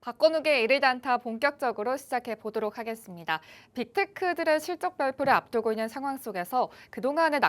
박건욱의 일일 단타 본격적으로 시작해 보도록 하겠습니다. 빅테크들의 실적 발표를 앞두고 있는 상황 속에서 그동안의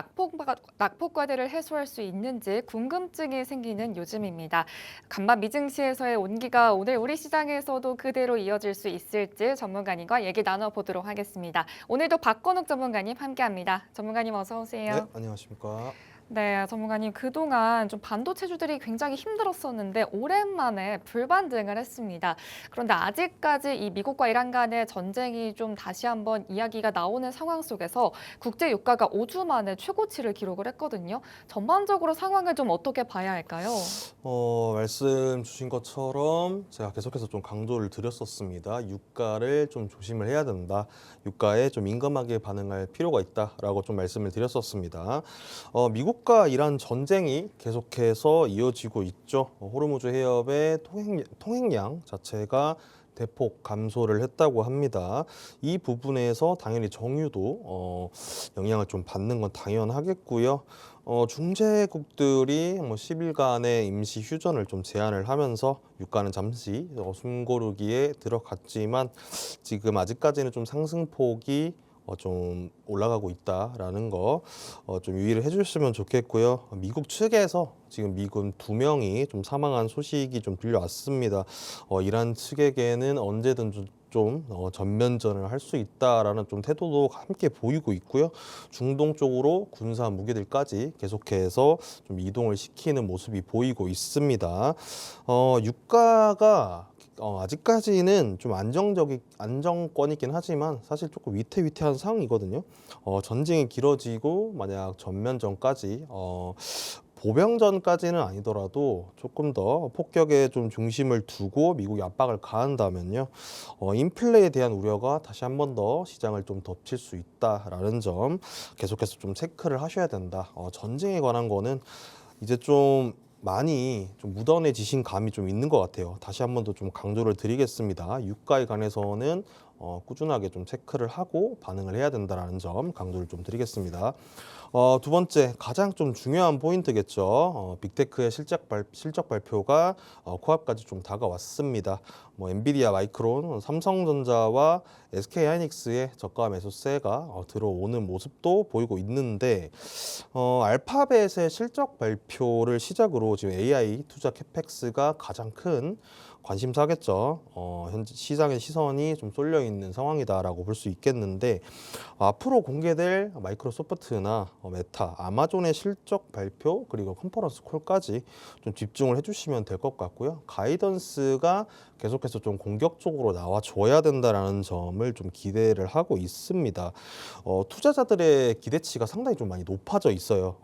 낙폭과대를 해소할 수 있는지 궁금증이 생기는 요즘입니다. 간밤 미증시에서의 온기가 오늘 우리 시장에서도 그대로 이어질 수 있을지 전문가님과 얘기 나눠보도록 하겠습니다. 오늘도 박건욱 전문가님 함께합니다. 전문가님 어서 네, 오세요. 안녕하십니까. 네, 전문가님 그동안 좀 반도체주들이 굉장히 힘들었었는데 오랜만에 불반등을 했습니다. 그런데 아직까지 이 미국과 이란 간의 전쟁이 좀 다시 한번 이야기가 나오는 상황 속에서 국제 유가가 5주 만에 최고치를 기록을 했거든요. 전반적으로 상황을 좀 어떻게 봐야 할까요? 말씀 주신 것처럼 제가 계속해서 좀 강조를 드렸었습니다. 유가를 좀 조심을 해야 된다. 유가에 좀 민감하게 반응할 필요가 있다라고 좀 말씀을 드렸었습니다. 미국과 이란 전쟁이 계속해서 이어지고 있죠. 호르무즈 해협의 통행량 자체가 대폭 감소를 했다고 합니다. 이 부분에서 당연히 정유도 영향을 좀 받는 건 당연하겠고요. 중재국들이 뭐 10일간의 임시 휴전을 좀 제안을 하면서 유가는 잠시 숨고르기에 들어갔지만 지금 아직까지는 좀 상승폭이 좀 올라가고 있다라는 거 좀 유의를 해주셨으면 좋겠고요. 미국 측에서 지금 미군 2명이 좀 사망한 소식이 좀 들려왔습니다. 이란 측에게는 언제든 좀 전면전을 할 수 있다라는 좀 태도도 함께 보이고 있고요. 중동 쪽으로 군사 무기들까지 계속해서 좀 이동을 시키는 모습이 보이고 있습니다. 유가가 아직까지는 좀 안정권이긴 하지만 사실 조금 위태위태한 상황이거든요. 전쟁이 길어지고 만약 전면전까지 보병전까지는 아니더라도 조금 더 폭격에 좀 중심을 두고 미국이 압박을 가한다면요. 인플레에 대한 우려가 다시 한 번 더 시장을 좀 덮칠 수 있다라는 점 계속해서 좀 체크를 하셔야 된다. 전쟁에 관한 거는 이제 좀 많이 좀 묻어내지신 감이 좀 있는 것 같아요. 다시 한 번 더 좀 강조를 드리겠습니다. 유가에 관해서는 꾸준하게 좀 체크를 하고 반응을 해야 된다는 점 강조를 좀 드리겠습니다. 두 번째, 가장 좀 중요한 포인트겠죠. 빅테크의 실적 발표가 코앞까지 좀 다가왔습니다. 뭐 엔비디아, 마이크론, 삼성전자와 SK하이닉스의 저가 매수세가 들어오는 모습도 보이고 있는데 알파벳의 실적 발표를 시작으로 지금 AI 투자 캐펙스가 가장 큰 관심사겠죠. 현재 시장의 시선이 좀 쏠려 있는 상황이다라고 볼 수 있겠는데 앞으로 공개될 마이크로소프트나 메타, 아마존의 실적 발표 그리고 컨퍼런스 콜까지 좀 집중을 해주시면 될 것 같고요. 가이던스가 계속해서 좀 공격적으로 나와줘야 된다라는 점을 좀 기대를 하고 있습니다. 투자자들의 기대치가 상당히 좀 많이 높아져 있어요.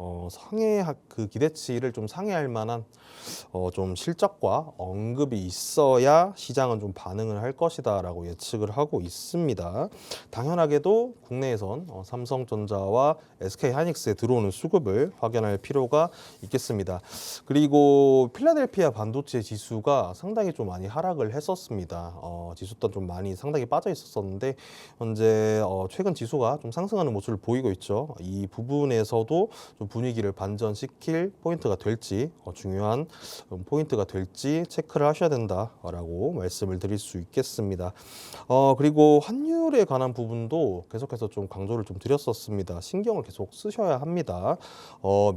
그 기대치를 좀 상회할 만한 좀 실적과 언급이 있어야 시장은 좀 반응을 할 것이다라고 예측을 하고 있습니다. 당연하게도 국내에선 삼성전자와 SK하이닉스에 들어오는 수급을 확인할 필요가 있겠습니다. 그리고 필라델피아 반도체 지수가 상당히 좀 많이 하락을 했었습니다. 지수 또한 좀 많이 상당히 빠져 있었었는데 현재 최근 지수가 좀 상승하는 모습을 보이고 있죠. 이 부분에서도 좀 분위기를 반전시킬 포인트가 될지 중요한 포인트가 될지 체크를 하셔야 된다라고 말씀을 드릴 수 있겠습니다. 그리고 환율에 관한 부분도 계속해서 좀 강조를 좀 드렸었습니다. 신경을 계속 쓰셔야 합니다.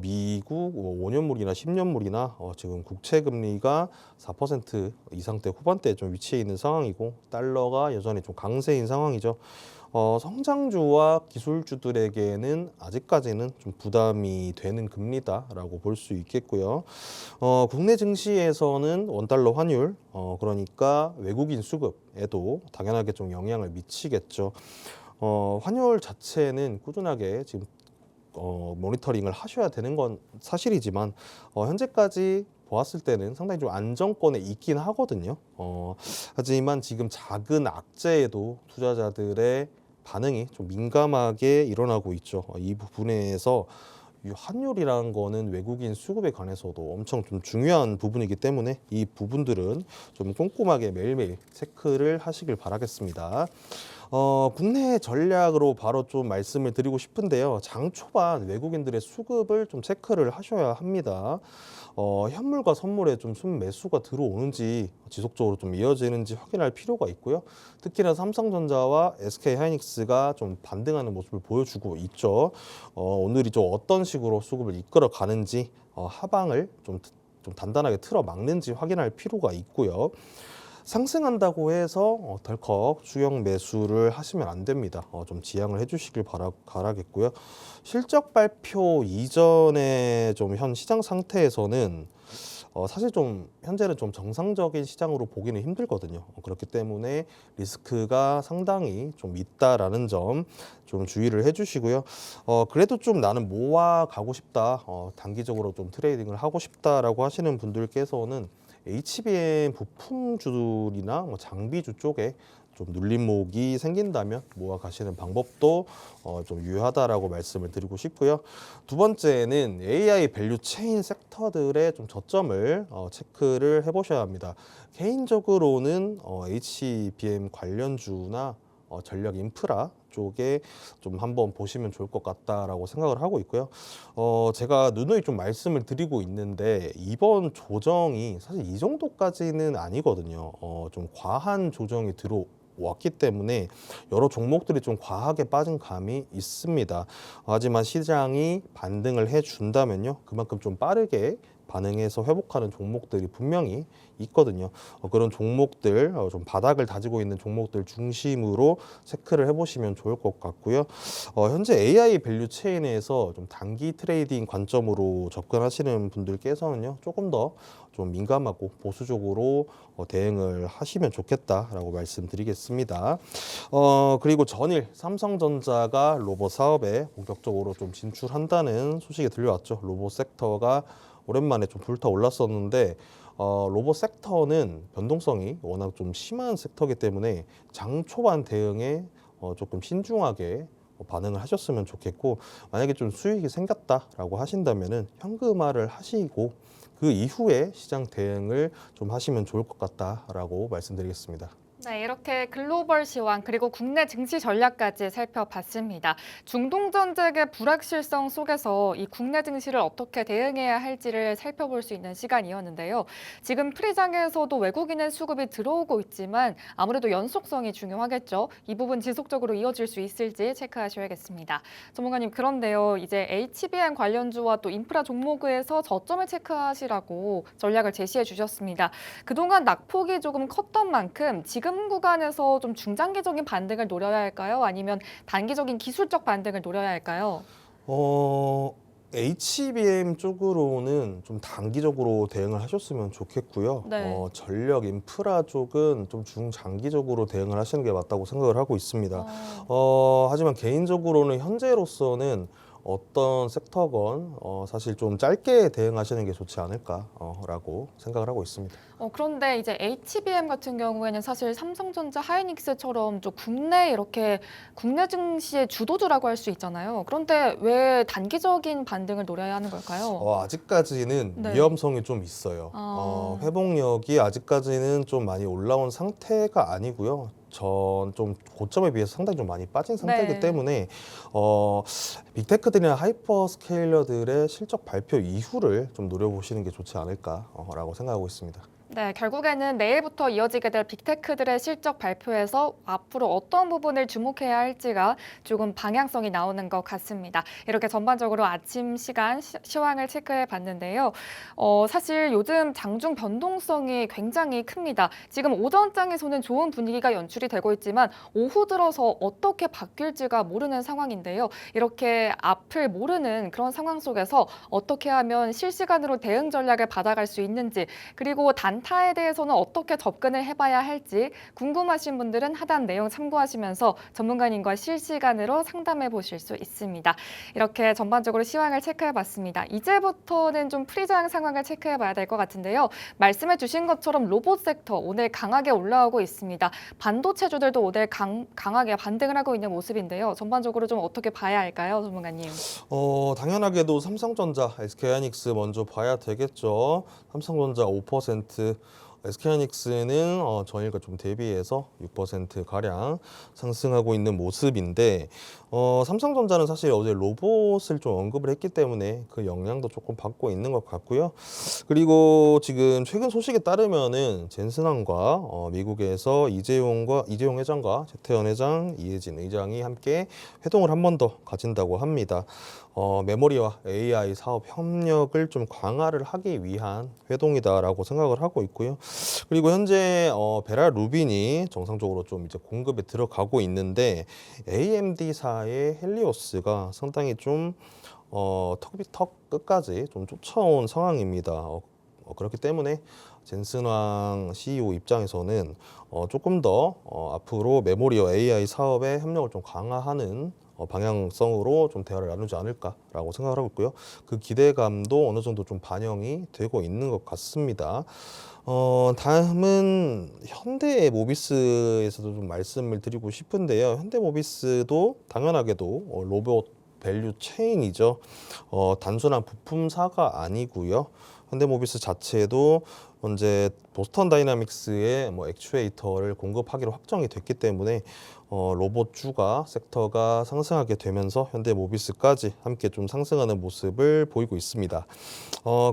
미국 5년물이나 10년물이나 지금 국채 금리가 4% 이상대 후반대에 좀 위치해 있는 상황이고 달러가 여전히 좀 강세인 상황이죠. 성장주와 기술주들에게는 아직까지는 좀 부담이 되는 금리다라고 볼 수 있겠고요. 국내 증시에서는 원달러 환율, 그러니까 외국인 수급에도 당연하게 좀 영향을 미치겠죠. 환율 자체는 꾸준하게 지금 모니터링을 하셔야 되는 건 사실이지만 현재까지 보았을 때는 상당히 좀 안정권에 있긴 하거든요. 하지만 지금 작은 악재에도 투자자들의 반응이 좀 민감하게 일어나고 있죠. 이 부분에서 이 환율이라는 거는 외국인 수급에 관해서도 엄청 좀 중요한 부분이기 때문에 이 부분들은 좀 꼼꼼하게 매일매일 체크를 하시길 바라겠습니다. 국내 전략으로 바로 좀 말씀을 드리고 싶은데요. 장 초반 외국인들의 수급을 좀 체크를 하셔야 합니다. 현물과 선물에 좀 순매수가 들어오는지 지속적으로 좀 이어지는지 확인할 필요가 있고요. 특히나 삼성전자와 SK하이닉스가 좀 반등하는 모습을 보여주고 있죠. 오늘이 좀 어떤 식으로 수급을 이끌어 가는지 하방을 좀 단단하게 틀어 막는지 확인할 필요가 있고요. 상승한다고 해서 덜컥 추격 매수를 하시면 안 됩니다. 좀 지양을 해주시길 바라겠고요. 실적 발표 이전에 좀 현 시장 상태에서는 사실 좀 현재는 좀 정상적인 시장으로 보기는 힘들거든요. 그렇기 때문에 리스크가 상당히 좀 있다라는 점 좀 주의를 해주시고요. 그래도 좀 나는 모아 가고 싶다, 단기적으로 좀 트레이딩을 하고 싶다라고 하시는 분들께서는 HBM 부품주들이나 뭐 장비주 쪽에 좀 눌림목이 생긴다면 모아 가시는 방법도 좀 유효하다라고 말씀을 드리고 싶고요. 두 번째는 AI 밸류 체인 섹터들의 좀 저점을 체크를 해보셔야 합니다. 개인적으로는 HBM 관련주나 전력 인프라 쪽에 좀 한번 보시면 좋을 것 같다라고 생각을 하고 있고요. 제가 누누이 좀 말씀을 드리고 있는데 이번 조정이 사실 이 정도까지는 아니거든요. 좀 과한 조정이 들어왔기 때문에 여러 종목들이 좀 과하게 빠진 감이 있습니다. 하지만 시장이 반등을 해준다면요, 그만큼 좀 빠르게 반응해서 회복하는 종목들이 분명히 있거든요. 그런 종목들, 좀 바닥을 다지고 있는 종목들 중심으로 체크를 해보시면 좋을 것 같고요. 현재 AI 밸류 체인에서 좀 단기 트레이딩 관점으로 접근하시는 분들께서는요, 조금 더 좀 민감하고 보수적으로 대응을 하시면 좋겠다라고 말씀드리겠습니다. 그리고 전일 삼성전자가 로봇 사업에 본격적으로 좀 진출한다는 소식이 들려왔죠. 로봇 섹터가 오랜만에 좀 불타 올랐었는데 로봇 섹터는 변동성이 워낙 좀 심한 섹터이기 때문에 장 초반 대응에 조금 신중하게 반응을 하셨으면 좋겠고, 만약에 좀 수익이 생겼다라고 하신다면은 현금화를 하시고 그 이후에 시장 대응을 좀 하시면 좋을 것 같다라고 말씀드리겠습니다. 네, 이렇게 글로벌 시황 그리고 국내 증시 전략까지 살펴봤습니다. 중동 전쟁의 불확실성 속에서 이 국내 증시를 어떻게 대응해야 할지를 살펴볼 수 있는 시간이었는데요. 지금 프리장에서도 외국인의 수급이 들어오고 있지만 아무래도 연속성이 중요하겠죠. 이 부분 지속적으로 이어질 수 있을지 체크하셔야겠습니다. 전문가님, 그런데요, 이제 HBM 관련주와 또 인프라 종목에서 저점을 체크하시라고 전략을 제시해 주셨습니다. 그동안 낙폭이 조금 컸던 만큼 지금 구간에서 좀 중장기적인 반등을 노려야 할까요? 아니면 단기적인 기술적 반등을 노려야 할까요? HBM 쪽으로는 좀 단기적으로 대응을 하셨으면 좋겠고요. 네. 전력 인프라 쪽은 좀 중장기적으로 대응을 하시는 게 맞다고 생각을 하고 있습니다. 어. 하지만 개인적으로는 현재로서는 어떤 섹터건 사실 좀 짧게 대응하시는 게 좋지 않을까라고 생각을 하고 있습니다. 그런데 이제 HBM 같은 경우에는 사실 삼성전자, 하이닉스처럼 좀 국내 이렇게 국내 증시의 주도주라고 할 수 있잖아요. 그런데 왜 단기적인 반등을 노려야 하는 걸까요? 아직까지는 네. 위험성이 좀 있어요. 아. 회복력이 아직까지는 좀 많이 올라온 상태가 아니고요. 전 좀 고점에 비해서 상당히 좀 많이 빠진 상태이기 네. 때문에 빅테크들이나 하이퍼스케일러들의 실적 발표 이후를 좀 노려보시는 게 좋지 않을까라고 생각하고 있습니다. 네, 결국에는 내일부터 이어지게 될 빅테크들의 실적 발표에서 앞으로 어떤 부분을 주목해야 할지가 조금 방향성이 나오는 것 같습니다. 이렇게 전반적으로 아침 시간 시황을 체크해 봤는데요. 사실 요즘 장중 변동성이 굉장히 큽니다. 지금 오전장에서는 좋은 분위기가 연출이 되고 있지만 오후 들어서 어떻게 바뀔지가 모르는 상황인데요. 이렇게 앞을 모르는 그런 상황 속에서 어떻게 하면 실시간으로 대응 전략을 받아갈 수 있는지, 그리고 단타에 대해서는 어떻게 접근을 해봐야 할지 궁금하신 분들은 하단 내용 참고하시면서 전문가님과 실시간으로 상담해 보실 수 있습니다. 이렇게 전반적으로 시황을 체크해 봤습니다. 이제부터는 좀 프리장 상황을 체크해 봐야 될 것 같은데요. 말씀해 주신 것처럼 로봇 섹터 오늘 강하게 올라오고 있습니다. 반도체주들도 오늘 강하게 반등을 하고 있는 모습인데요. 전반적으로 좀 어떻게 봐야 할까요, 전문가님? 당연하게도 삼성전자, SK하이닉스 먼저 봐야 되겠죠. 삼성전자 5%, SK하이닉스는 전일과 좀 대비해서 6% 가량 상승하고 있는 모습인데 삼성전자는 사실 어제 로봇을 좀 언급을 했기 때문에 그 영향도 조금 받고 있는 것 같고요. 그리고 지금 최근 소식에 따르면은 젠슨항과 미국에서 이재용 회장과 최태원 회장, 이해진 의장이 함께 회동을 한 번 더 가진다고 합니다. 메모리와 AI 사업 협력을 좀 강화를 하기 위한 회동이다라고 생각을 하고 있고요. 그리고 현재 베라 루빈이 정상적으로 좀 이제 공급에 들어가고 있는데 AMD사의 헬리오스가 상당히 좀 턱 끝까지 좀 쫓아온 상황입니다. 그렇기 때문에 젠슨왕 CEO 입장에서는 조금 더 앞으로 메모리와 AI 사업의 협력을 좀 강화하는 방향성으로 좀 대화를 나누지 않을까라고 생각을 하고 있고요. 그 기대감도 어느 정도 좀 반영이 되고 있는 것 같습니다. 다음은 현대모비스에서도 좀 말씀을 드리고 싶은데요. 현대모비스도 당연하게도 로봇 밸류 체인이죠. 단순한 부품사가 아니고요. 현대모비스 자체도 현재 보스턴 다이나믹스의 액추에이터를 공급하기로 확정이 됐기 때문에 로봇주가 섹터가 상승하게 되면서 현대모비스까지 함께 좀 상승하는 모습을 보이고 있습니다.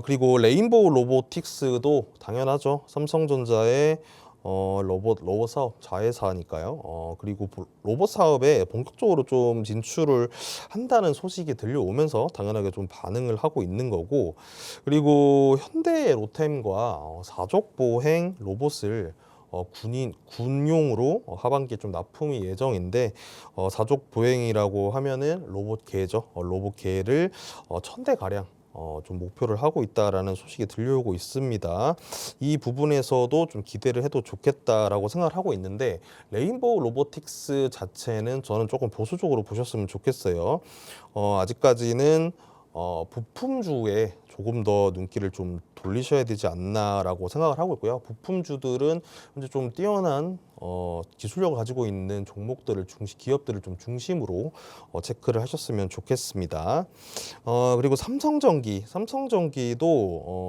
그리고 레인보우 로보틱스도 당연하죠. 삼성전자의 로봇 사업 자회사니까요. 그리고 로봇 사업에 본격적으로 좀 진출을 한다는 소식이 들려오면서 당연하게 좀 반응을 하고 있는 거고, 그리고 현대 로템과 사족 보행 로봇을 군용으로 하반기에 좀 납품이 예정인데 사족 보행이라고 하면은 로봇계죠. 로봇계를 1,000대 가량 좀 목표를 하고 있다라는 소식이 들려오고 있습니다. 이 부분에서도 좀 기대를 해도 좋겠다라고 생각을 하고 있는데 레인보우 로보틱스 자체는 저는 조금 보수적으로 보셨으면 좋겠어요. 아직까지는 부품주에 조금 더 눈길을 좀 돌리셔야 되지 않나라고 생각을 하고 있고요. 부품주들은 현재 좀 뛰어난 기술력을 가지고 있는 종목들을 기업들을 좀 중심으로 체크를 하셨으면 좋겠습니다. 그리고 삼성전기도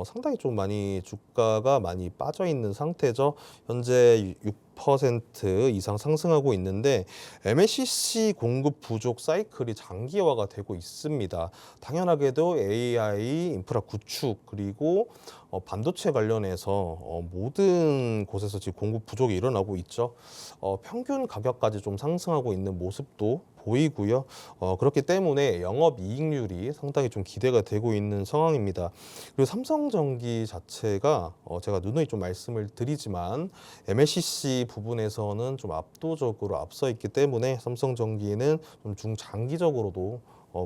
상당히 좀 많이 주가가 많이 빠져 있는 상태죠. 현재 6% 이상 상승하고 있는데 MLCC 공급 부족 사이클이 장기화가 되고 있습니다. 당연하게도 AI 인프라 구축 그리고 반도체 관련해서 모든 곳에서 지금 공급 부족이 일어나고 있죠. 평균 가격까지 좀 상승하고 있는 모습도 보이고요. 그렇기 때문에 영업이익률이 상당히 좀 기대가 되고 있는 상황입니다. 그리고 삼성전기 자체가 제가 누누이 좀 말씀을 드리지만 MLCC 부분에서는 좀 압도적으로 앞서 있기 때문에 삼성전기는 좀 중장기적으로도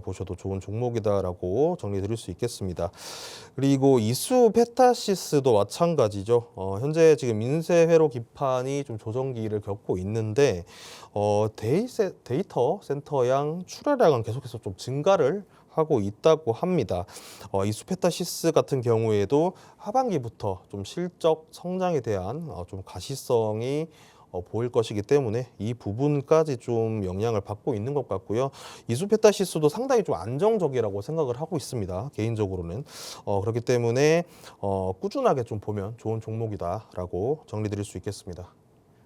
보셔도 좋은 종목이다라고 정리 드릴 수 있겠습니다. 그리고 이수페타시스도 마찬가지죠. 현재 지금 민세 회로 기판이 좀 조정기를 겪고 있는데 데이터 센터양 출하량은 계속해서 좀 증가를 하고 있다고 합니다. 이수페타시스 같은 경우에도 하반기부터 좀 실적 성장에 대한 좀 가시성이 보일 것이기 때문에 이 부분까지 좀 영향을 받고 있는 것 같고요. 이수페타시스도 상당히 좀 안정적이라고 생각을 하고 있습니다. 개인적으로는 그렇기 때문에 꾸준하게 좀 보면 좋은 종목이다라고 정리드릴 수 있겠습니다.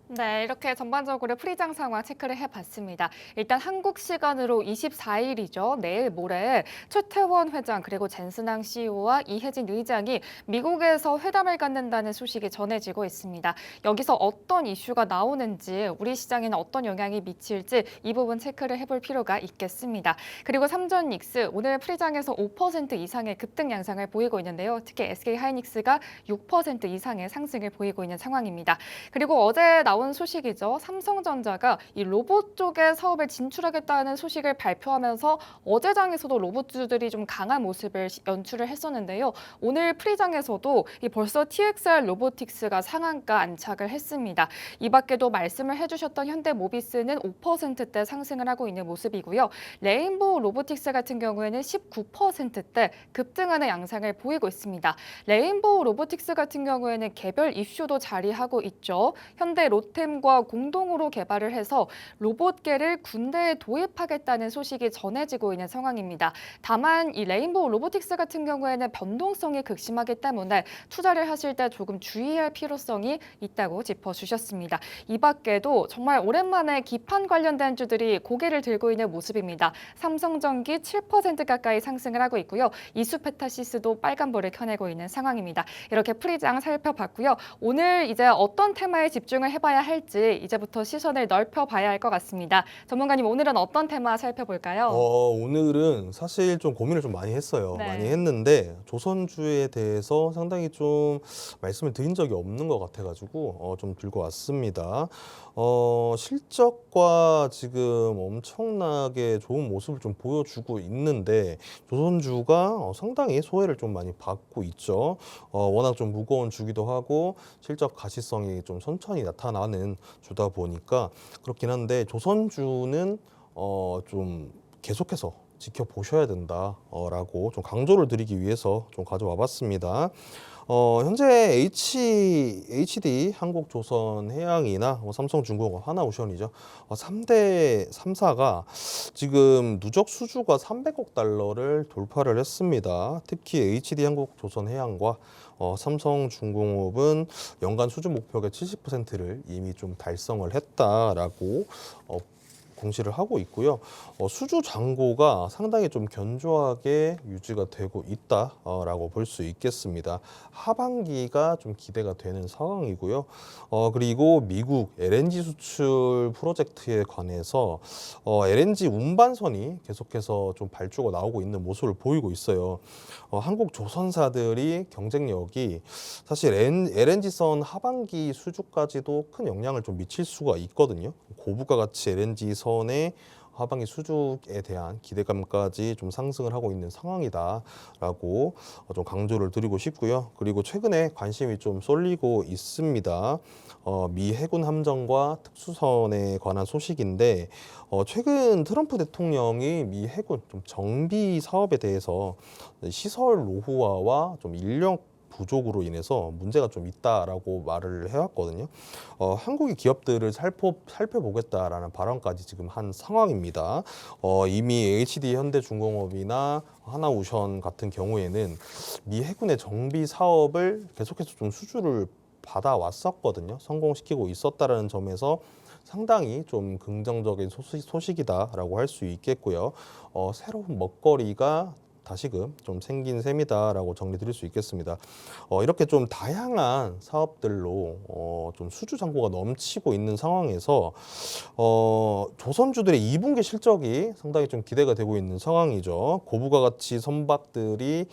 네, 이렇게 전반적으로 프리장 상황 체크를 해봤습니다. 일단 한국 시간으로 24일이죠. 내일 모레 최태원 회장 그리고 젠슨항 CEO와 이해진 의장이 미국에서 회담을 갖는다는 소식이 전해지고 있습니다. 여기서 어떤 이슈가 나오는지 우리 시장에는 어떤 영향이 미칠지 이 부분 체크를 해볼 필요가 있겠습니다. 그리고 삼전닉스 오늘 프리장에서 5% 이상의 급등 양상을 보이고 있는데요. 특히 SK하이닉스가 6% 이상의 상승을 보이고 있는 상황입니다. 그리고 어제 나온 소식이죠. 삼성전자가 이 로봇 쪽에 사업에 진출하겠다는 소식을 발표하면서 어제장에서도 로봇주들이 좀 강한 모습을 연출을 했었는데요. 오늘 프리장에서도 벌써 TXR 로보틱스가 상한가 안착을 했습니다. 이 밖에도 말씀을 해주셨던 현대모비스는 5%대 상승을 하고 있는 모습이고요. 레인보우 로보틱스 같은 경우에는 19%대 급등하는 양상을 보이고 있습니다. 레인보우 로보틱스 같은 경우에는 개별 이슈도 자리하고 있죠. 현대 롯데 로템과 공동으로 개발을 해서 로봇계를 군대에 도입하겠다는 소식이 전해지고 있는 상황입니다. 다만 이 레인보우 로보틱스 같은 경우에는 변동성이 극심하기 때문에 투자를 하실 때 조금 주의할 필요성이 있다고 짚어주셨습니다. 이 밖에도 정말 오랜만에 기판 관련된 주들이 고개를 들고 있는 모습입니다. 삼성전기 7% 가까이 상승을 하고 있고요. 이수페타시스도 빨간불을 켜내고 있는 상황입니다. 이렇게 프리장 살펴봤고요. 오늘 이제 어떤 테마에 집중을 해봐야 할지 이제부터 시선을 넓혀봐야 할 것 같습니다. 전문가님, 오늘은 어떤 테마 살펴볼까요? 오늘은 사실 좀 고민을 좀 많이 했어요. 네. 많이 했는데 조선주에 대해서 상당히 좀 말씀을 드린 적이 없는 것 같아가지고 좀 들고 왔습니다. 실적과 지금 엄청나게 좋은 모습을 좀 보여주고 있는데 조선주가 상당히 소외를 좀 많이 받고 있죠. 워낙 좀 무거운 주기도 하고 실적 가시성이 좀 천천히 나타나는 주다 보니까 그렇긴 한데 조선주는 좀 계속해서 지켜보셔야 된다라고 좀 강조를 드리기 위해서 좀 가져와 봤습니다. 현재 HD, 한국조선해양이나 삼성중공업, 하나오션이죠. 3대 3사가 지금 누적 수주가 300억 달러를 돌파를 했습니다. 특히 HD, 한국조선해양과 삼성중공업은 연간 수주 목표의 70%를 이미 좀 달성을 했다라고 공시를 하고 있고요. 수주 잔고가 상당히 좀 견조하게 유지가 되고 있다라고 볼 수 있겠습니다. 하반기가 좀 기대가 되는 상황이고요. 그리고 미국 LNG 수출 프로젝트에 관해서 LNG 운반선이 계속해서 좀 발주가 나오고 있는 모습을 보이고 있어요. 한국 조선사들이 경쟁력이 사실 LNG선 하반기 수주까지도 큰 영향을 좀 미칠 수가 있거든요. 고부가 가치 LNG 선의 하반기 수주에 대한 기대감까지 좀 상승을 하고 있는 상황이다라고 좀 강조를 드리고 싶고요. 그리고 최근에 관심이 좀 쏠리고 있습니다. 미 해군 함정과 특수선에 관한 소식인데 최근 트럼프 대통령이 미 해군 좀 정비 사업에 대해서 시설 노후화와 좀 인력 부족으로 인해서 문제가 좀 있다라고 말을 해왔거든요. 한국의 기업들을 살펴보겠다라는 발언까지 지금 한 상황입니다. 이미 HD 현대중공업이나 하나오션 같은 경우에는 미 해군의 정비 사업을 계속해서 좀 수주를 받아왔었거든요. 성공시키고 있었다라는 점에서 상당히 좀 긍정적인 소식이다라고 할 수 있겠고요. 새로운 먹거리가 다시금 좀 생긴 셈이다라고 정리 드릴 수 있겠습니다. 이렇게 좀 다양한 사업들로 좀 수주 잔고가 넘치고 있는 상황에서 조선주들의 2분기 실적이 상당히 좀 기대가 되고 있는 상황이죠. 고부가 가치 선박들이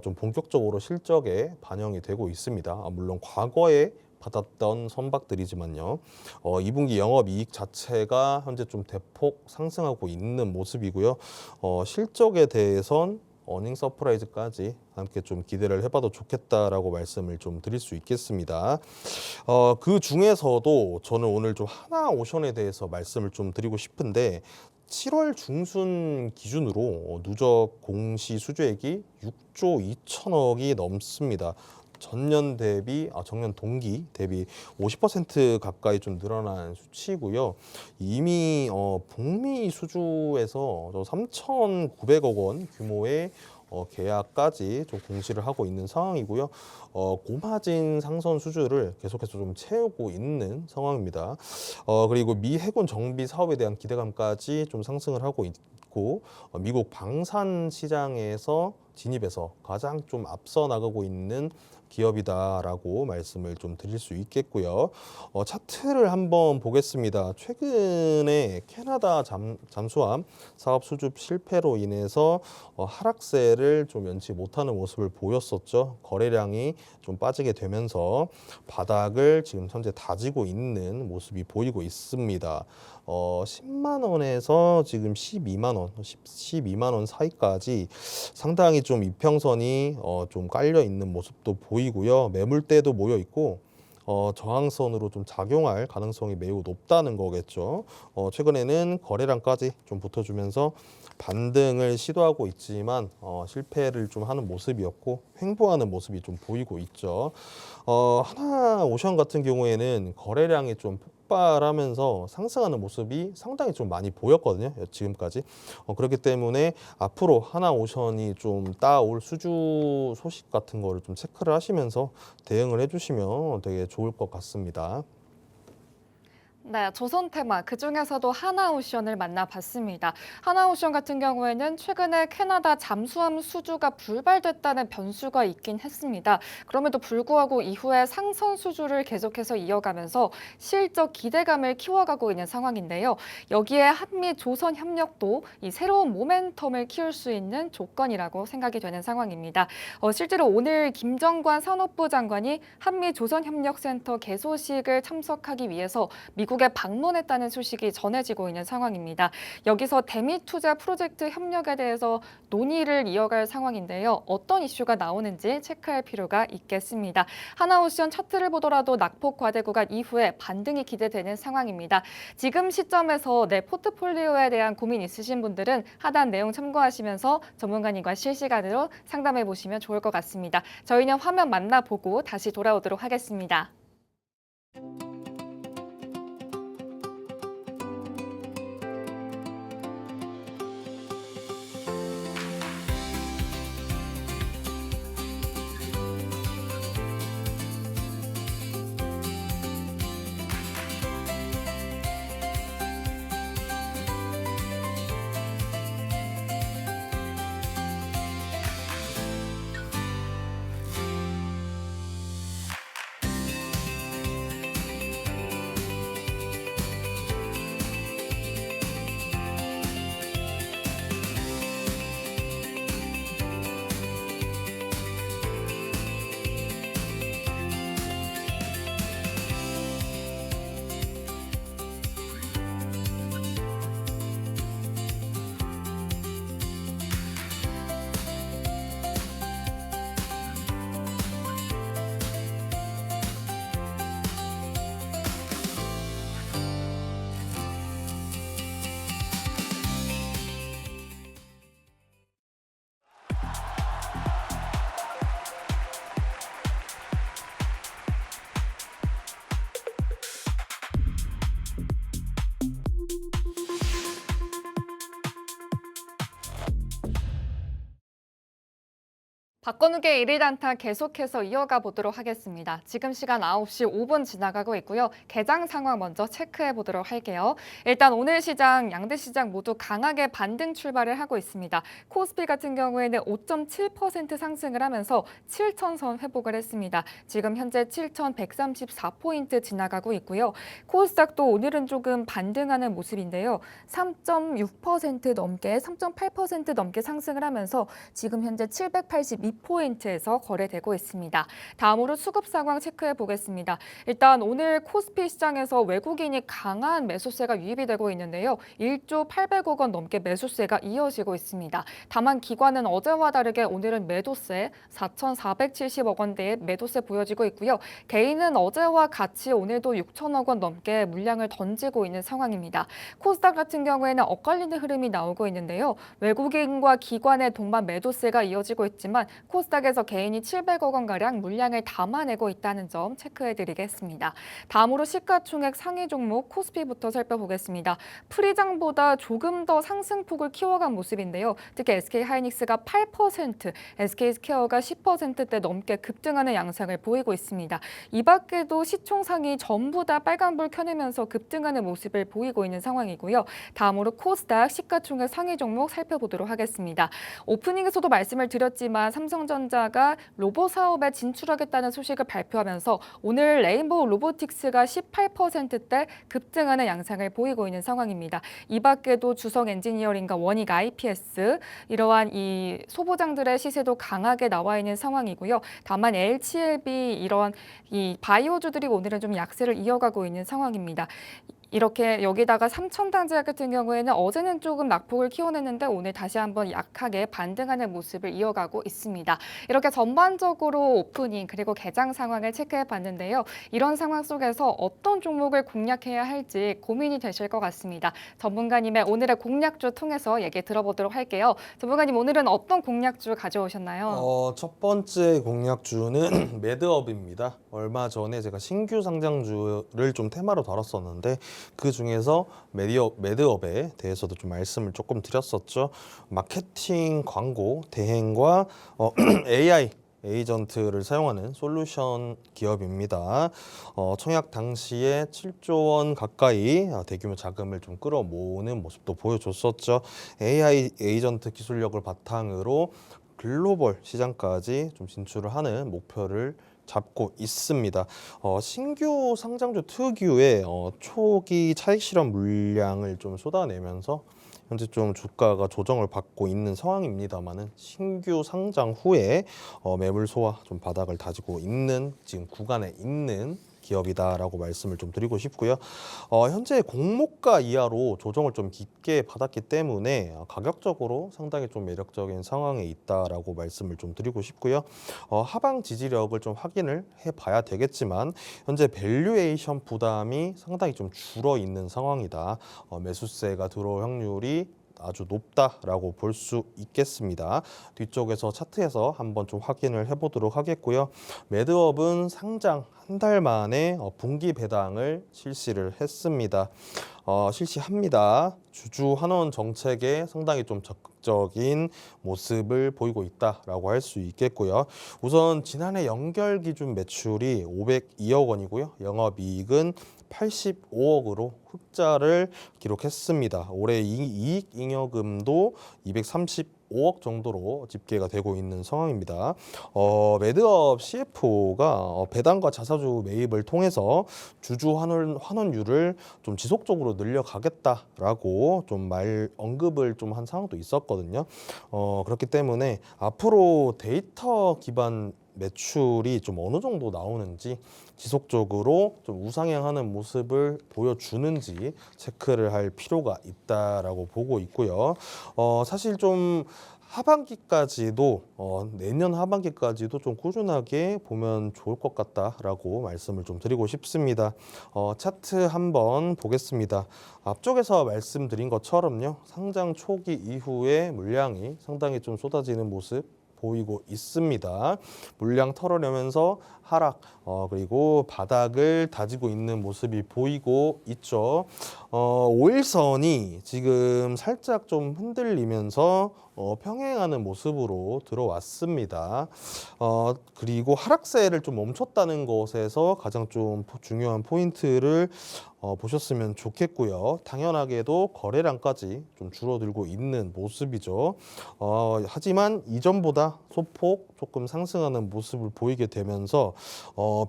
좀 본격적으로 실적에 반영이 되고 있습니다. 물론 과거에 받았던 선박들이지만요. 2분기 영업이익 자체가 현재 좀 대폭 상승하고 있는 모습이고요. 실적에 대해선 어닝 서프라이즈까지 함께 좀 기대를 해봐도 좋겠다라고 말씀을 좀 드릴 수 있겠습니다. 그 중에서도 저는 오늘 좀 하나오션에 대해서 말씀을 좀 드리고 싶은데 7월 중순 기준으로 누적 공시 수주액이 6조 2천억이 넘습니다. 전년 동기 대비 50% 가까이 좀 늘어난 수치고요. 이미 북미 수주에서 3,900억 원 규모의 계약까지 좀 공시를 하고 있는 상황이고요. 고마진 상선 수주를 계속해서 좀 채우고 있는 상황입니다. 그리고 미 해군 정비 사업에 대한 기대감까지 좀 상승을 하고 있고 미국 방산 시장에서 진입해서 가장 좀 앞서 나가고 있는 기업이다라고 말씀을 좀 드릴 수 있겠고요. 차트를 한번 보겠습니다. 최근에 캐나다 잠수함 사업 수주 실패로 인해서 하락세를 좀 면치 못하는 모습을 보였었죠. 거래량이 좀 빠지게 되면서 바닥을 지금 현재 다지고 있는 모습이 보이고 있습니다. 10만 원에서 지금 12만 원 사이까지 상당히 좀 이평선이 좀 깔려 있는 모습도 보이고요. 매물대도 모여 있고 저항선으로 좀 작용할 가능성이 매우 높다는 거겠죠. 최근에는 거래량까지 좀 붙어주면서 반등을 시도하고 있지만 실패를 좀 하는 모습이었고 횡보하는 모습이 좀 보이고 있죠. 하나오션 같은 경우에는 거래량이 좀 폭발하면서 상승하는 모습이 상당히 좀 많이 보였거든요. 지금까지. 그렇기 때문에 앞으로 하나오션이 좀 따올 수주 소식 같은 거를 좀 체크를 하시면서 대응을 해주시면 되게 좋을 것 같습니다. 네, 조선테마 그중에서도 하나오션을 만나봤습니다. 하나오션 같은 경우에는 최근에 캐나다 잠수함 수주가 불발됐다는 변수가 있긴 했습니다. 그럼에도 불구하고 이후에 상선 수주를 계속해서 이어가면서 실적 기대감을 키워가고 있는 상황인데요. 여기에 한미 조선 협력도 이 새로운 모멘텀을 키울 수 있는 조건이라고 생각이 되는 상황입니다. 실제로 오늘 김정관 산업부 장관이 한미 조선 협력센터 개소식을 참석하기 위해서 미국에 방문했다는 소식이 전해지고 있는 상황입니다. 여기서 대미 투자 프로젝트 협력에 대해서 논의를 이어갈 상황인데요. 어떤 이슈가 나오는지 체크할 필요가 있겠습니다. 하나오션 차트를 보더라도 낙폭 과대 구간 이후에 반등이 기대되는 상황입니다. 지금 시점에서 내 포트폴리오에 대한 고민 있으신 분들은 하단 내용 참고하시면서 전문가님과 실시간으로 상담해 보시면 좋을 것 같습니다. 저희는 화면 만나보고 다시 돌아오도록 하겠습니다. 박건욱의 1일 단타 계속해서 이어가 보도록 하겠습니다. 지금 시간 9시 5분 지나가고 있고요. 개장 상황 먼저 체크해 보도록 할게요. 일단 오늘 시장, 양대 시장 모두 강하게 반등 출발을 하고 있습니다. 코스피 같은 경우에는 5.7% 상승을 하면서 7,000선 회복을 했습니다. 지금 현재 7,134포인트 지나가고 있고요. 코스닥도 오늘은 조금 반등하는 모습인데요. 3.6% 넘게, 3.8% 넘게 상승을 하면서 지금 현재 782포인트에서 거래되고 있습니다. 다음으로 수급 상황 체크해 보겠습니다. 일단 오늘 코스피 시장에서 외국인이 강한 매수세가 유입이 되고 있는데요. 1조 800억 원 넘게 매수세가 이어지고 있습니다. 다만 기관은 어제와 다르게 오늘은 매도세 4,470억 원대의 매도세 보여지고 있고요. 개인은 어제와 같이 오늘도 6천억 원 넘게 물량을 던지고 있는 상황입니다. 코스닥 같은 경우에는 엇갈리는 흐름이 나오고 있는데요. 외국인과 기관의 동반 매도세가 이어지고 있지만 코스닥에서 개인이 700억 원가량 물량을 담아내고 있다는 점 체크해드리겠습니다. 다음으로 시가총액 상위 종목 코스피부터 살펴보겠습니다. 프리장보다 조금 더 상승폭을 키워간 모습인데요. 특히 SK하이닉스가 8%, SK스퀘어가 10%대 넘게 급등하는 양상을 보이고 있습니다. 이 밖에도 시총상이 전부 다 빨간불 켜내면서 급등하는 모습을 보이고 있는 상황이고요. 다음으로 코스닥 시가총액 상위 종목 살펴보도록 하겠습니다. 오프닝에서도 말씀을 드렸지만 삼성전자가 로봇 사업에 진출하겠다는 소식을 발표하면서 오늘 레인보우 로보틱스가 18%대 급등하는 양상을 보이고 있는 상황입니다. 이 밖에도 주성 엔지니어링과 원익 IPS 이러한 이 소보장들의 시세도 강하게 나와 있는 상황이고요. 다만 LCLB 이런 이 바이오주들이 오늘은 좀 약세를 이어가고 있는 상황입니다. 이렇게 여기다가 삼천당제약 같은 경우에는 어제는 조금 낙폭을 키워냈는데 오늘 다시 한번 약하게 반등하는 모습을 이어가고 있습니다. 이렇게 전반적으로 오프닝 그리고 개장 상황을 체크해 봤는데요. 이런 상황 속에서 어떤 종목을 공략해야 할지 고민이 되실 것 같습니다. 전문가님의 오늘의 공략주 통해서 얘기 들어보도록 할게요. 전문가님 오늘은 어떤 공략주 가져오셨나요? 첫 번째 공략주는 매드업입니다. 얼마 전에 제가 신규 상장주를 좀 테마로 다뤘었는데 그 중에서 매드업에 대해서도 좀 말씀을 조금 드렸었죠. 마케팅 광고 대행과 AI 에이전트를 사용하는 솔루션 기업입니다. 청약 당시에 7조 원 가까이 대규모 자금을 좀 끌어모으는 모습도 보여줬었죠. AI 에이전트 기술력을 바탕으로 글로벌 시장까지 좀 진출을 하는 목표를 잡고 있습니다. 신규 상장주 특유의 초기 차익 실현 물량을 좀 쏟아내면서 현재 좀 주가가 조정을 받고 있는 상황입니다만은 신규 상장 후에 매물 소화 좀 바닥을 다지고 있는 지금 구간에 있는 기업이다라고 말씀을 좀 드리고 싶고요. 현재 공모가 이하로 조정을 좀 깊게 받았기 때문에 가격적으로 상당히 좀 매력적인 상황에 있다라고 말씀을 좀 드리고 싶고요. 하방 지지력을 좀 확인을 해봐야 되겠지만 현재 밸류에이션 부담이 상당히 좀 줄어 있는 상황이다. 매수세가 들어올 확률이 아주 높다라고 볼 수 있겠습니다. 뒤쪽에서 차트에서 한번 좀 확인을 해보도록 하겠고요. 매드업은 상장 한 달 만에 분기 배당을 실시를 했습니다. 실시합니다. 주주 환원 정책에 상당히 좀 적극적인 모습을 보이고 있다라고 할 수 있겠고요. 우선 지난해 연결 기준 매출이 502억 원이고요. 영업이익은 85억으로 흑자를 기록했습니다. 올해 이익 잉여금도 235억 정도로 집계가 되고 있는 상황입니다. 매드업 CFO가 배당과 자사주 매입을 통해서 주주 환원율을 좀 지속적으로 늘려가겠다라고 좀 언급을 좀 한 상황도 있었거든요. 그렇기 때문에 앞으로 데이터 기반 매출이 좀 어느 정도 나오는지 지속적으로 좀 우상향하는 모습을 보여주는지 체크를 할 필요가 있다라고 보고 있고요. 사실 좀 하반기까지도 내년 하반기까지도 좀 꾸준하게 보면 좋을 것 같다라고 말씀을 좀 드리고 싶습니다. 차트 한번 보겠습니다. 앞쪽에서 말씀드린 것처럼요. 상장 초기 이후에 물량이 상당히 좀 쏟아지는 모습 보이고 있습니다. 물량 털어내면서 하락 그리고 바닥을 다지고 있는 모습이 보이고 있죠. 5일선이 지금 살짝 좀 흔들리면서 평행하는 모습으로 들어왔습니다. 그리고 하락세를 좀 멈췄다는 것에서 가장 좀 중요한 포인트를 보셨으면 좋겠고요. 당연하게도 거래량까지 좀 줄어들고 있는 모습이죠. 하지만 이전보다 소폭 조금 상승하는 모습을 보이게 되면서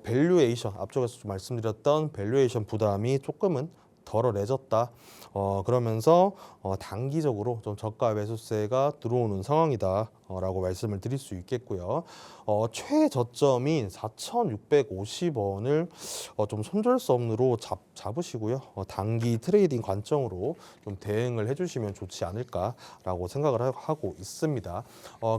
밸류에이션 앞쪽에서 좀 말씀드렸던 밸류에이션 부담이 조금은 덜어내졌다. 그러면서 단기적으로 좀 저가 매수세가 들어오는 상황이다. 라고 말씀을 드릴 수 있겠고요. 최저점인 4,650원을 좀 손절 수 없는으로 잡으시고요. 단기 트레이딩 관점으로 좀 대응을 해주시면 좋지 않을까라고 생각을 하고 있습니다.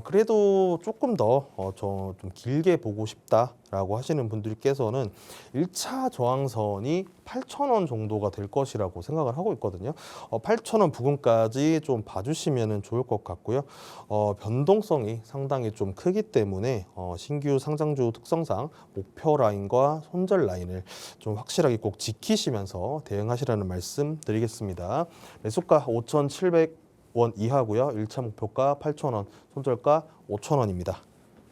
그래도 조금 더 좀 길게 보고 싶다라고 하시는 분들께서는 1차 저항선이 8,000원 정도가 될 것이라고 생각을 하고 있거든요. 8,000원 부근까지 좀 봐주시면 좋을 것 같고요. 변동성이 상당히 좀 크기 때문에 신규 상장주 특성상 목표 라인과 손절 라인을 좀 확실하게 꼭 지키시면서 대응하시라는 말씀 드리겠습니다. 매수가 5,700원 이하고요. 1차 목표가 8,000원, 손절가 5,000원입니다.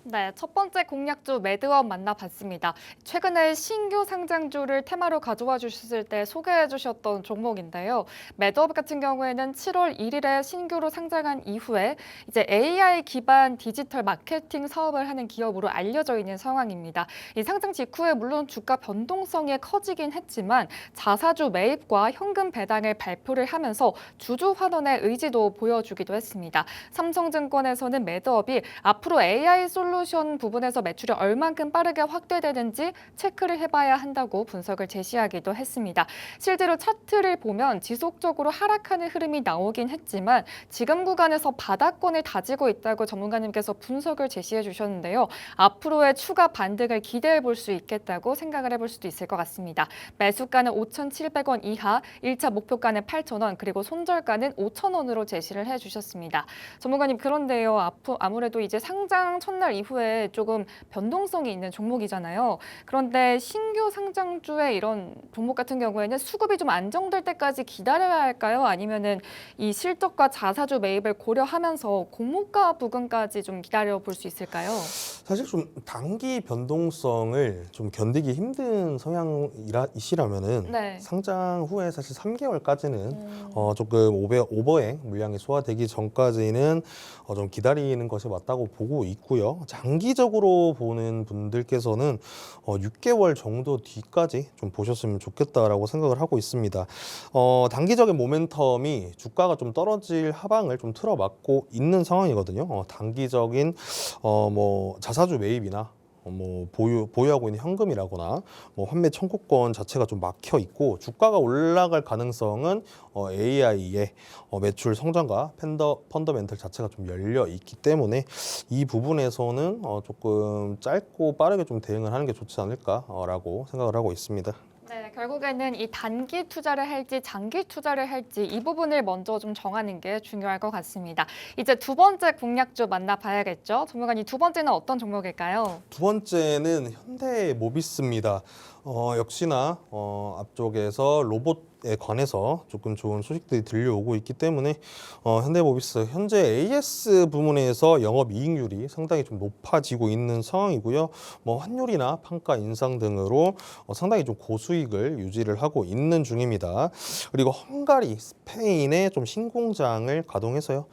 네, 첫 번째 공략주 매드업 만나봤습니다. 최근에 신규 상장주를 테마로 가져와 주셨을 때 소개해 주셨던 종목인데요. 매드업 같은 경우에는 7월 1일에 신규로 상장한 이후에 이제 AI 기반 디지털 마케팅 사업을 하는 기업으로 알려져 있는 상황입니다. 이 상장 직후에 물론 주가 변동성이 커지긴 했지만 자사주 매입과 현금 배당을 발표를 하면서 주주 환원의 의지도 보여주기도 했습니다. 삼성증권에서는 매드업이 앞으로 AI 솔루션 솔루션 부분에서 매출이 얼만큼 빠르게 확대되는지 체크를 해봐야 한다고 분석을 제시하기도 했습니다. 실제로 차트를 보면 지속적으로 하락하는 흐름이 나오긴 했지만 지금 구간에서 바닥권을 다지고 있다고 전문가님께서 분석을 제시해 주셨는데요. 앞으로의 추가 반등을 기대해 볼 수 있겠다고 생각을 해볼 수도 있을 것 같습니다. 매수가는 5,700원 이하, 1차 목표가는 8,000원, 그리고 손절가는 5,000원으로 제시를 해주셨습니다. 전문가님, 그런데요, 아무래도 이제 상장 첫날 이후에 조금 변동성이 있는 종목이잖아요. 그런데 신규 상장주의 이런 종목 같은 경우에는 수급이 좀 안정될 때까지 기다려야 할까요? 아니면은 이 실적과 자사주 매입을 고려하면서 공모가 부근까지 좀 기다려 볼 수 있을까요? 사실 좀 단기 변동성을 좀 견디기 힘든 성향이시라면은 네. 상장 후에 사실 3개월까지는 조금 오버행 물량이 소화되기 전까지는 좀 기다리는 것이 맞다고 보고 있고요. 장기적으로 보는 분들께서는 6개월 정도 뒤까지 좀 보셨으면 좋겠다라고 생각을 하고 있습니다. 단기적인 모멘텀이 주가가 좀 떨어질 하방을 좀 틀어막고 있는 상황이거든요. 단기적인 뭐 자사주 매입이나 뭐 보유하고 있는 현금이라거나 뭐 환매 청구권 자체가 좀 막혀 있고 주가가 올라갈 가능성은 AI의 매출 성장과 펀더멘털 자체가 좀 열려 있기 때문에 이 부분에서는 조금 짧고 빠르게 좀 대응을 하는 게 좋지 않을까라고 생각을 하고 있습니다. 네, 결국에는 이 단기 투자를 할지 장기 투자를 할지 이 부분을 먼저 좀 정하는 게 중요할 것 같습니다. 이제 두 번째 공략주 만나봐야겠죠. 전문가님, 두 번째는 어떤 종목일까요? 두 번째는 현대모비스입니다. 역시나 앞쪽에서 로봇에 관해서 조금 좋은 소식들이 들려오고 있기 때문에 현대모비스 현재 AS 부문에서 영업이익률이 상당히 좀 높아지고 있는 상황이고요. 뭐 환율이나 판가 인상 등으로 상당히 좀 고수익을 유지를 하고 있는 중입니다. 그리고 헝가리, 스페인의 좀 신공장을 가동해서요.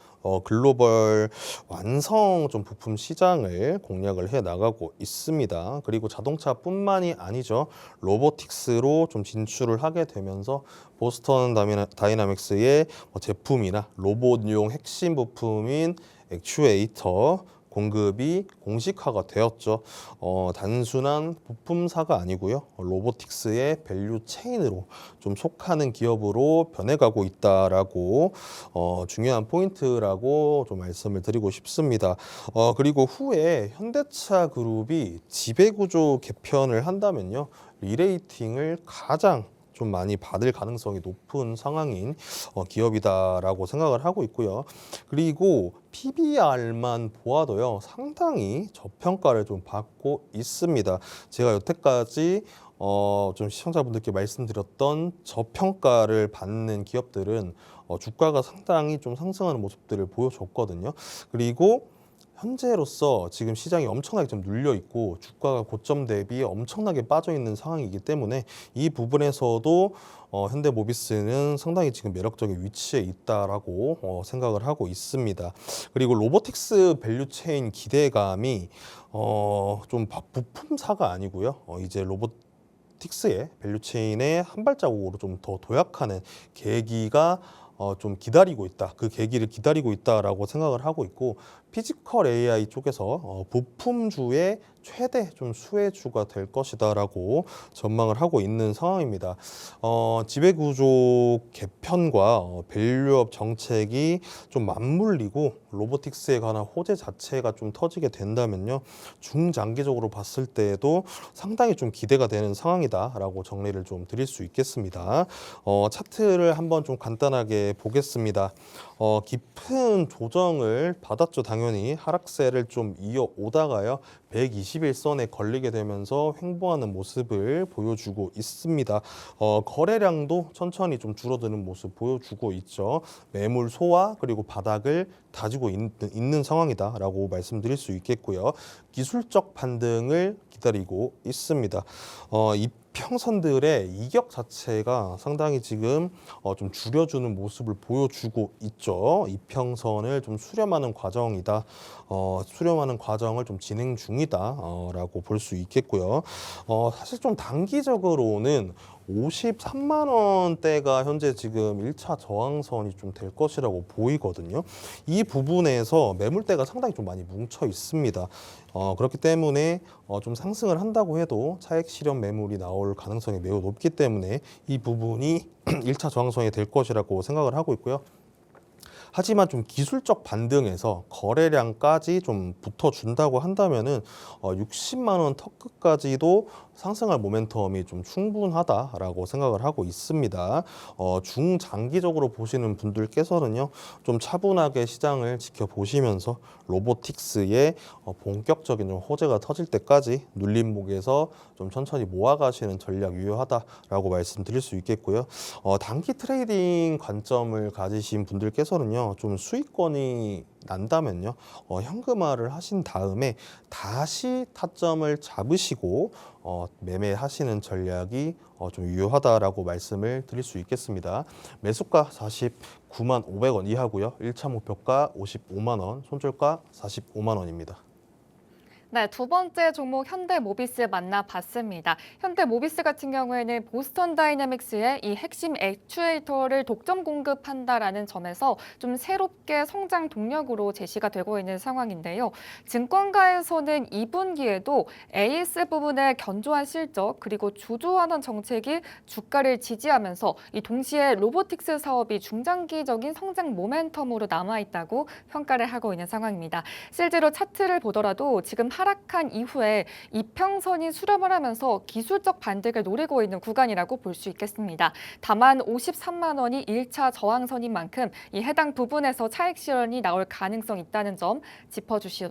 글로벌 완성 좀 부품 시장을 공략을 해 나가고 있습니다. 그리고 자동차뿐만이 아니죠. 로보틱스로 좀 진출을 하게 되면서 보스턴 다이나믹스의 제품이나 로봇용 핵심 부품인 액추에이터 공급이 공식화가 되었죠. 단순한 부품사가 아니고요. 로보틱스의 밸류 체인으로 좀 속하는 기업으로 변해가고 있다라고 중요한 포인트라고 좀 말씀을 드리고 싶습니다. 그리고 후에 현대차 그룹이 지배구조 개편을 한다면요. 리레이팅을 가장 좀 많이 받을 가능성이 높은 상황인 기업이다라고 생각을 하고 있고요. 그리고 PBR만 보아도요, 상당히 저평가를 좀 받고 있습니다. 제가 여태까지 좀 시청자분들께 말씀드렸던 저평가를 받는 기업들은 주가가 상당히 좀 상승하는 모습들을 보여줬거든요. 그리고 현재로서 지금 시장이 엄청나게 좀 눌려 있고 주가가 고점 대비 엄청나게 빠져 있는 상황이기 때문에 이 부분에서도 현대모비스는 상당히 지금 매력적인 위치에 있다라고 생각을 하고 있습니다. 그리고 로보틱스 밸류체인 기대감이 좀 부품사가 아니고요. 이제 로보틱스의 밸류체인의 한 발자국으로 좀 더 도약하는 계기가 좀 기다리고 있다. 그 계기를 기다리고 있다라고 생각을 하고 있고 피지컬 AI 쪽에서 부품주의 최대 좀 수혜주가 될 것이다라고 전망을 하고 있는 상황입니다. 지배구조 개편과 밸류업 정책이 좀 맞물리고 로보틱스에 관한 호재 자체가 좀 터지게 된다면요. 중장기적으로 봤을 때에도 상당히 좀 기대가 되는 상황이다라고 정리를 좀 드릴 수 있겠습니다. 차트를 한번 좀 간단하게 보겠습니다. 깊은 조정을 받았죠. 당연히 하락세를 좀 이어오다가요. 121선에 걸리게 되면서 횡보하는 모습을 보여주고 있습니다. 거래량도 천천히 좀 줄어드는 모습 보여주고 있죠. 매물 소화 그리고 바닥을 다지고 있는 상황이다라고 말씀드릴 수 있겠고요. 기술적 반등을 기다리고 있습니다. 이평선들의 이격 자체가 상당히 지금 좀 줄여주는 모습을 보여주고 있죠. 이평선을 좀 수렴하는 과정이다. 수렴하는 과정을 좀 진행 중이다라고 볼 수 있겠고요. 사실 좀 단기적으로는 53만 원대가 현재 지금 1차 저항선이 좀 될 것이라고 보이거든요. 이 부분에서 매물대가 상당히 좀 많이 뭉쳐 있습니다. 그렇기 때문에 좀 상승을 한다고 해도 차익 실현 매물이 나올 가능성이 매우 높기 때문에 이 부분이 1차 저항선이 될 것이라고 생각을 하고 있고요. 하지만 좀 기술적 반등에서 거래량까지 좀 붙어준다고 한다면은 60만 원 턱끝까지도 상승할 모멘텀이 좀 충분하다라고 생각을 하고 있습니다. 중장기적으로 보시는 분들께서는요, 좀 차분하게 시장을 지켜보시면서 로보틱스의 본격적인 좀 호재가 터질 때까지 눌림목에서 좀 천천히 모아가시는 전략 유효하다라고 말씀드릴 수 있겠고요. 단기 트레이딩 관점을 가지신 분들께서는요, 좀 수익권이 난다면요, 현금화를 하신 다음에 다시 타점을 잡으시고 매매하시는 전략이 좀 유효하다라고 말씀을 드릴 수 있겠습니다. 매수가 49만 500원 이하고요. 1차 목표가 55만 원, 손절가 45만 원입니다. 네, 두 번째 종목 현대모비스 만나봤습니다. 현대모비스 같은 경우에는 보스턴 다이내믹스의 이 핵심 액추에이터를 독점 공급한다라는 점에서 좀 새롭게 성장 동력으로 제시가 되고 있는 상황인데요. 증권가에서는 2분기에도 AS 부분의 견조한 실적 그리고 주주환원 정책이 주가를 지지하면서 이 동시에 로보틱스 사업이 중장기적인 성장 모멘텀으로 남아있다고 평가를 하고 있는 상황입니다. 실제로 차트를 보더라도 지금 하락한 이후에 이평선이 수렴을 하면서 기술적 반등을 노리고 있는 구간이라고 볼 수 있겠습니다. 다만 53만 원이 1차 저항선인 만큼 이 해당 부분에서 차익 실현이 나올 가능성이 있다는 점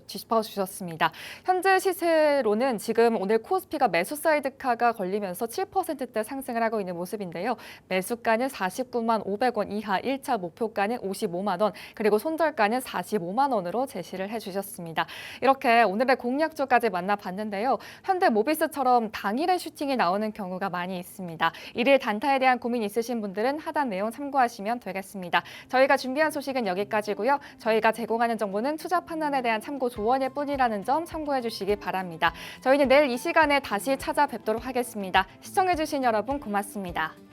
짚어주셨습니다. 현재 시세로는 지금 오늘 코스피가 매수 사이드카가 걸리면서 7%대 상승을 하고 있는 모습인데요. 매수가는 49만 500원 이하, 1차 목표가는 55만 원, 그리고 손절가는 45만 원으로 제시를 해주셨습니다. 이렇게 오늘의 공략주까지 만나봤는데요. 현대모비스처럼 당일에 슈팅이 나오는 경우가 많이 있습니다. 일일 단타에 대한 고민 있으신 분들은 하단 내용 참고하시면 되겠습니다. 저희가 준비한 소식은 여기까지고요. 저희가 제공하는 정보는 투자 판단에 대한 참고 조언일 뿐이라는 점 참고해 주시기 바랍니다. 저희는 내일 이 시간에 다시 찾아뵙도록 하겠습니다. 시청해 주신 여러분 고맙습니다.